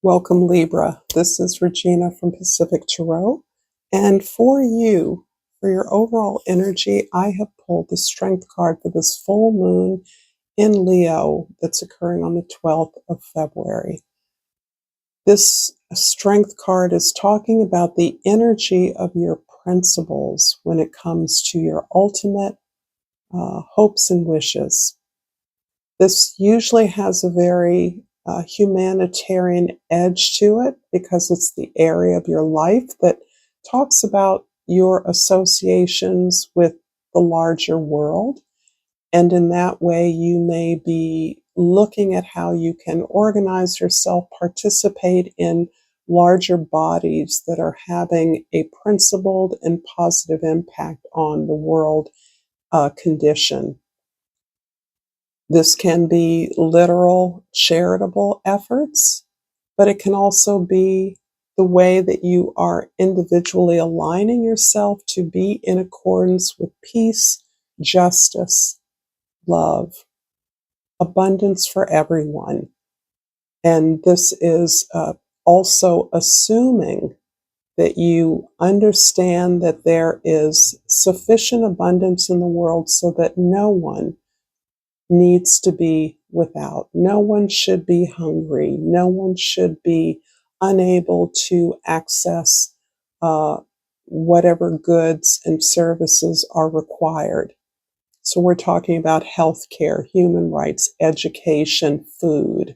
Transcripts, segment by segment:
Welcome, Libra. This is Regina from Pacific Tarot. And for you, for your overall energy, I have pulled the Strength card for this full moon in Leo that's occurring on the 12th of February. This Strength card is talking about the energy of your principles when it comes to your ultimate hopes and wishes. This usually has a very humanitarian edge to it because it's the area of your life that talks about your associations with the larger world. And in that way, you may be looking at how you can organize yourself, participate in larger bodies that are having a principled and positive impact on the world condition. This can be literal charitable efforts, but it can also be the way that you are individually aligning yourself to be in accordance with peace, justice, love, abundance for everyone. And this is also assuming that you understand that there is sufficient abundance in the world so that no one needs to be without. No one should be hungry. No one should be unable to access whatever goods and services are required. So we're talking about healthcare, human rights, education, food,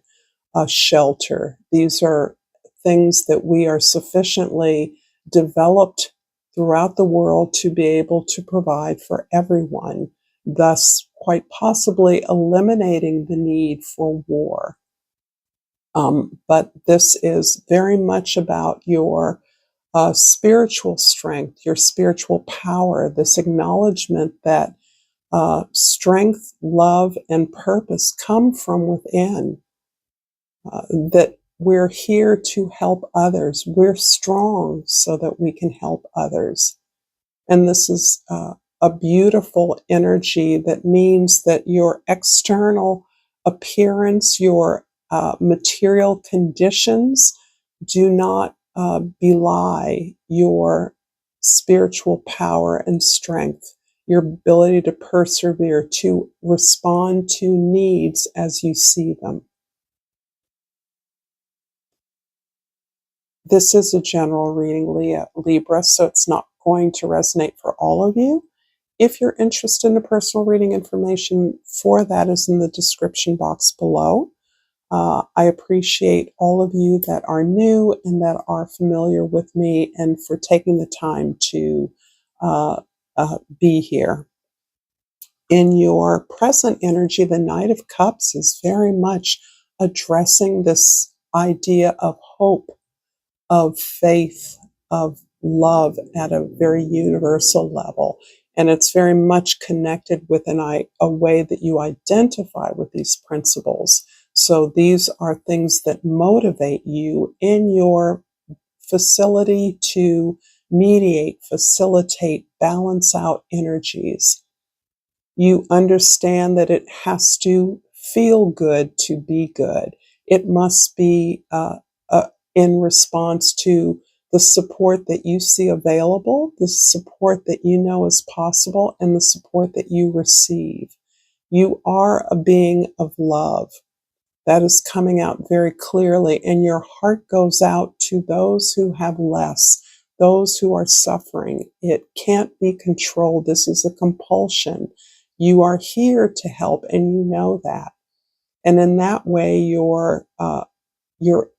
shelter. These are things that we are sufficiently developed throughout the world to be able to provide for everyone, thus quite possibly eliminating the need for war. But this is very much about your spiritual strength, your spiritual power, this acknowledgement that strength, love, and purpose come from within, that we're here to help others. We're strong so that we can help others. And this is a beautiful energy that means that your external appearance, your material conditions do not belie your spiritual power and strength, your ability to persevere, to respond to needs as you see them. This is a general reading, Libra, so it's not going to resonate for all of you. If you're interested in the personal reading, information for that is in the description box below. I appreciate all of you that are new and that are familiar with me and for taking the time to be here. In your present energy, the Knight of Cups is very much addressing this idea of hope, of faith, of love at a very universal level. And it's very much connected with a way that you identify with these principles. So these are things that motivate you in your facility to mediate, facilitate, balance out energies. You understand that it has to feel good to be good. It must be in response to the support that you see available, the support that you know is possible, and the support that you receive. You are a being of love. That is coming out very clearly, and your heart goes out to those who have less, those who are suffering. It can't be controlled. This is a compulsion. You are here to help, and you know that. And in that way, your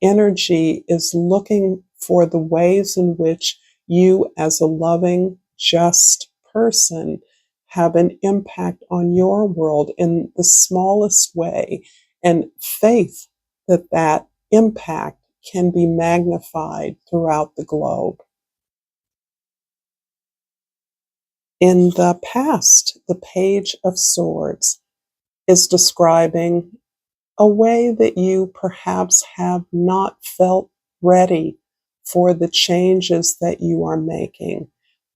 energy is looking for the ways in which you, as a loving, just person, have an impact on your world in the smallest way, and faith that that impact can be magnified throughout the globe. In the past, the Page of Swords is describing a way that you perhaps have not felt ready for the changes that you are making,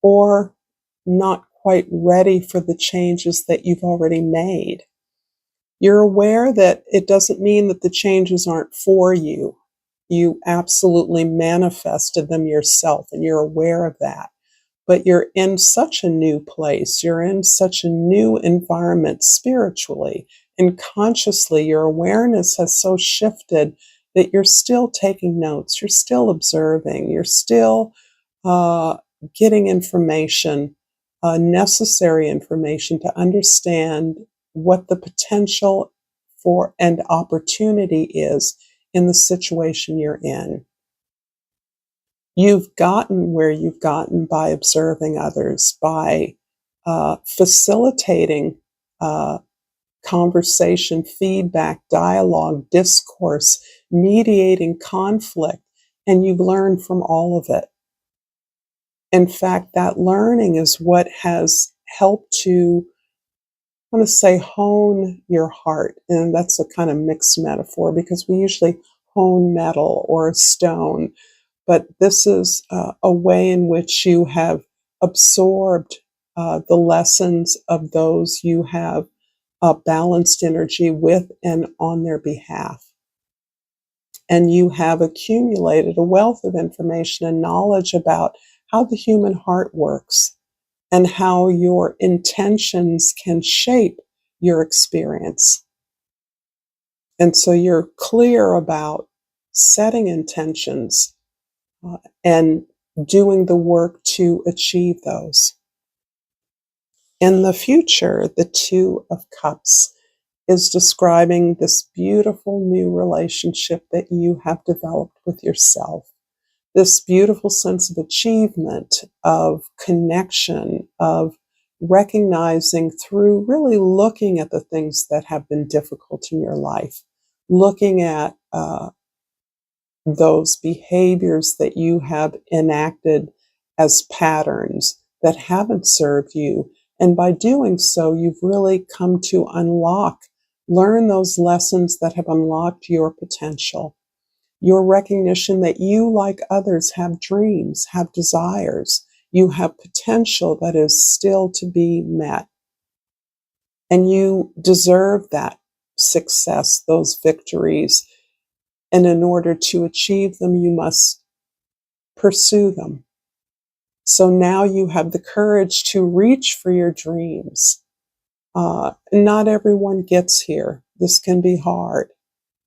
or not quite ready for the changes that you've already made. You're aware that it doesn't mean that the changes aren't for you. You absolutely manifested them yourself, and you're aware of that. But you're in such a new place. You're in such a new environment spiritually and consciously. Your awareness has so shifted that you're still taking notes. You're still observing. You're still uh, getting information, necessary information to understand what the potential for and opportunity is in the situation you're in. You've gotten where you've gotten by observing others, by facilitating uh, conversation, feedback, dialogue, discourse, mediating conflict, and you've learned from all of it. In fact, that learning is what has helped to, I want to say, hone your heart. And that's a kind of mixed metaphor because we usually hone metal or stone, but this is a way in which you have absorbed the lessons of those you have balanced energy with and on their behalf. And you have accumulated a wealth of information and knowledge about how the human heart works and how your intentions can shape your experience. And so you're clear about setting intentions and doing the work to achieve those. In the future, the Two of Cups is describing this beautiful new relationship that you have developed with yourself. This beautiful sense of achievement, of connection, of recognizing through really looking at the things that have been difficult in your life, looking at those behaviors that you have enacted as patterns that haven't served you. And by doing so, you've really come to learn those lessons that have unlocked your potential. Your recognition that you, like others, have dreams, have desires. You have potential that is still to be met. And you deserve that success, those victories. And in order to achieve them, you must pursue them. So now you have the courage to reach for your dreams. Not everyone gets here. This can be hard.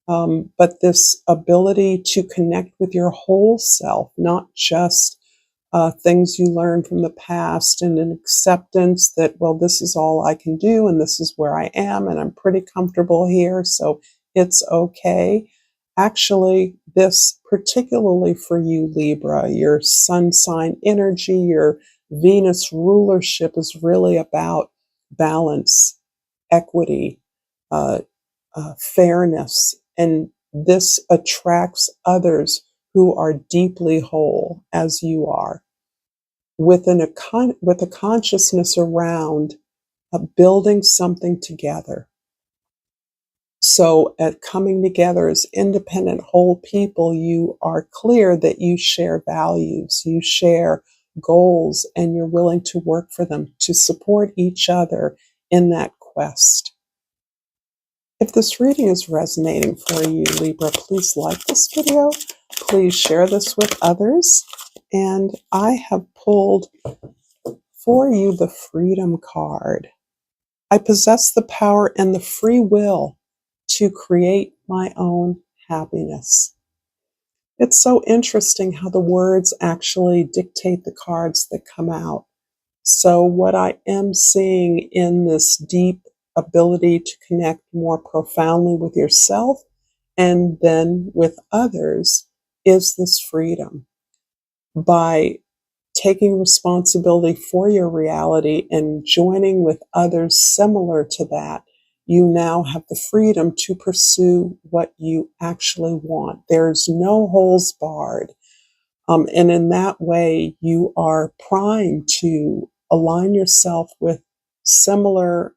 But this ability to connect with your whole self, not just things you learned from the past, and an acceptance that, well, this is all I can do and this is where I am and I'm pretty comfortable here, so it's okay. Actually, this, particularly for you, Libra, your sun sign energy, your Venus rulership is really about balance, equity, uh, fairness, and this attracts others who are deeply whole, as you are, with a consciousness around building something together. So, at coming together as independent whole people, you are clear that you share values, you share goals, and you're willing to work for them, to support each other in that quest. If this reading is resonating for you, Libra, please like this video. Please share this with others. And I have pulled for you the Freedom card. I possess the power and the free will to create my own happiness. It's so interesting how the words actually dictate the cards that come out. So what I am seeing in this deep ability to connect more profoundly with yourself and then with others is this freedom. By taking responsibility for your reality and joining with others similar to that, you now have the freedom to pursue what you actually want. There's no holes barred. And in that way, you are primed to align yourself with similar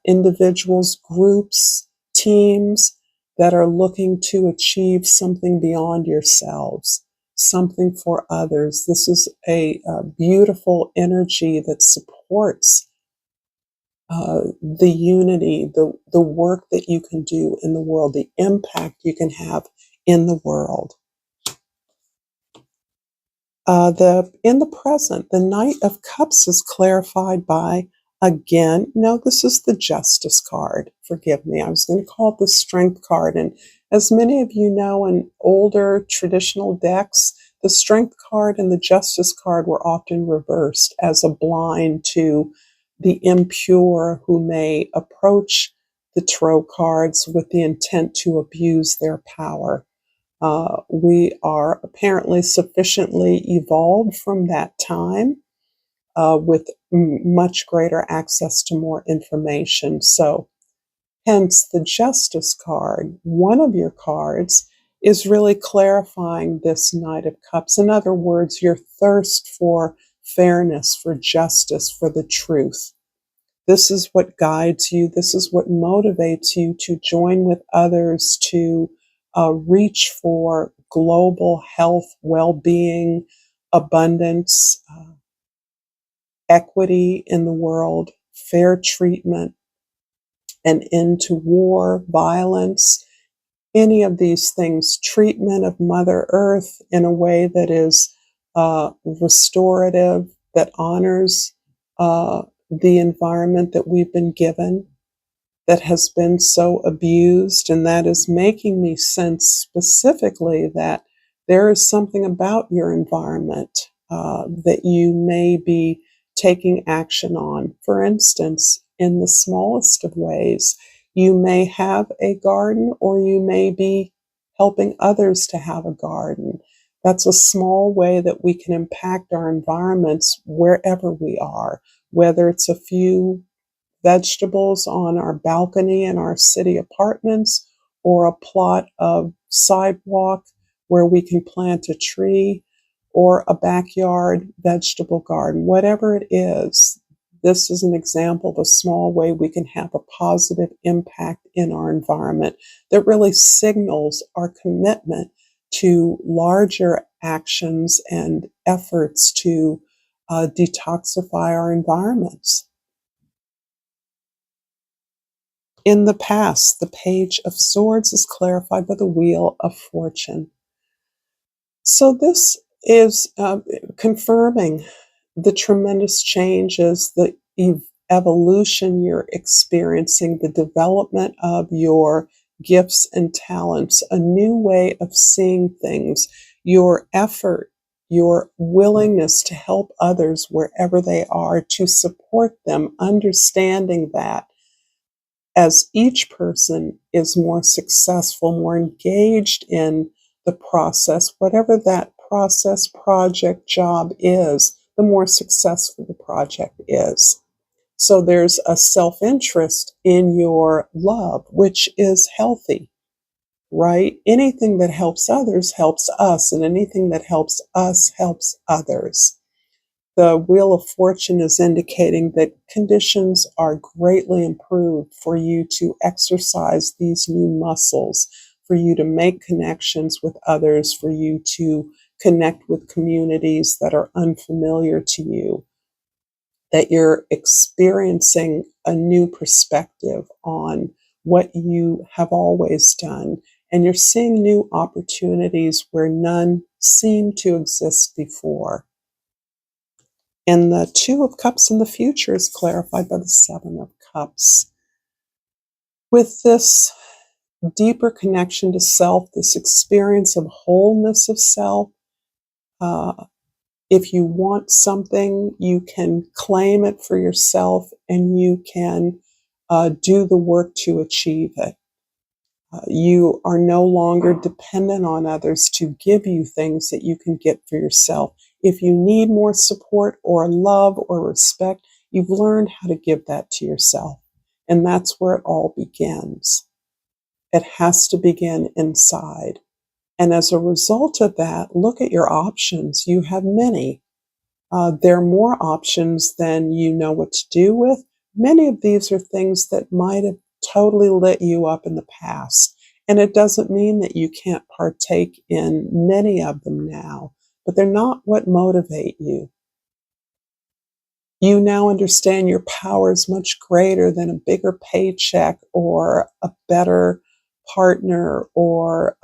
individuals, groups, teams that are looking to achieve something beyond yourselves, something for others. This is a beautiful energy that supports the unity, the work that you can do in the world, the impact you can have in the world. In the present, the Knight of Cups is clarified by, again, no, this is the Justice card. Forgive me, I was going to call it the Strength card. And as many of you know, in older traditional decks, the Strength card and the Justice card were often reversed as a blind to the impure who may approach the tarot cards with the intent to abuse their power. We are apparently sufficiently evolved from that time with much greater access to more information. So, hence the Justice card, one of your cards, is really clarifying this Knight of Cups. In other words, your thirst for fairness, for justice, for the truth. This is what guides you. This is what motivates you to join with others to reach for global health, well-being, abundance, equity in the world, fair treatment, an end to war, violence, any of these things, treatment of Mother Earth in a way that is restorative, that honors the environment that we've been given, that has been so abused. And that is making me sense specifically that there is something about your environment that you may be taking action on. For instance, in the smallest of ways, you may have a garden, or you may be helping others to have a garden. That's a small way that we can impact our environments wherever we are, whether it's a few vegetables on our balcony in our city apartments, or a plot of sidewalk where we can plant a tree, or a backyard vegetable garden, whatever it is. This is an example of a small way we can have a positive impact in our environment that really signals our commitment to larger actions and efforts to detoxify our environments. In the past, the Page of Swords is clarified by the Wheel of Fortune. So this is confirming the tremendous changes, the evolution you're experiencing, the development of your gifts and talents, a new way of seeing things, your effort, your willingness to help others wherever they are, to support them, understanding that as each person is more successful, more engaged in the process, whatever that process, project, job is, the more successful the project is. So there's a self-interest in your love, which is healthy, right? Anything that helps others helps us, and anything that helps us helps others. The Wheel of Fortune is indicating that conditions are greatly improved for you to exercise these new muscles, for you to make connections with others, for you to connect with communities that are unfamiliar to you, that you're experiencing a new perspective on what you have always done, and you're seeing new opportunities where none seemed to exist before. And the Two of Cups in the future is clarified by the Seven of Cups. With this deeper connection to self, this experience of wholeness of self, if you want something, you can claim it for yourself, and you can do the work to achieve it. You are no longer dependent on others to give you things that you can get for yourself. If you need more support or love or respect, you've learned how to give that to yourself. And that's where it all begins. It has to begin inside. And as a result of that, look at your options. You have many. There are more options than you know what to do with. Many of these are things that might have totally lit you up in the past. And it doesn't mean that you can't partake in many of them now, but they're not what motivate you. You now understand your power is much greater than a bigger paycheck or a better partner or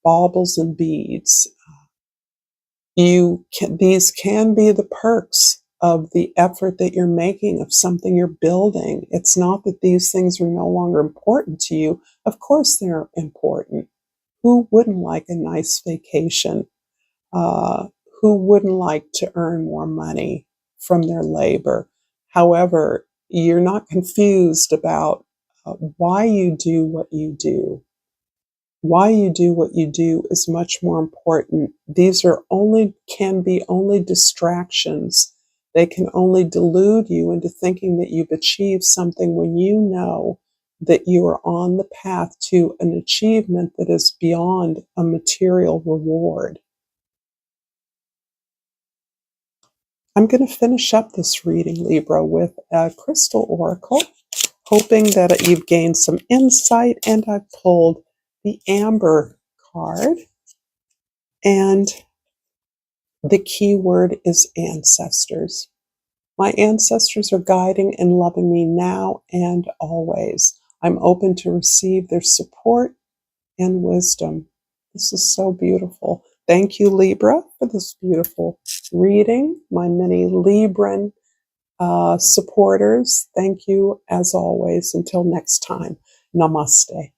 baubles and beads. These can be the perks of the effort that you're making, of something you're building. It's not that these things are no longer important to you. Of course they're important. Who wouldn't like a nice vacation? Uh, who wouldn't like to earn more money from their labor? However, you're not confused about why you do what you do. Why you do what you do is much more important. These can be only distractions. They can only delude you into thinking that you've achieved something when you know that you are on the path to an achievement that is beyond a material reward. I'm going to finish up this reading, Libra, with a crystal oracle, hoping that you've gained some insight. And I've pulled the amber card, and the key word is ancestors. My ancestors are guiding and loving me now and always. I'm open to receive their support and wisdom. This is so beautiful. Thank you, Libra, for this beautiful reading. My many Libran supporters, thank you as always. Until next time, namaste.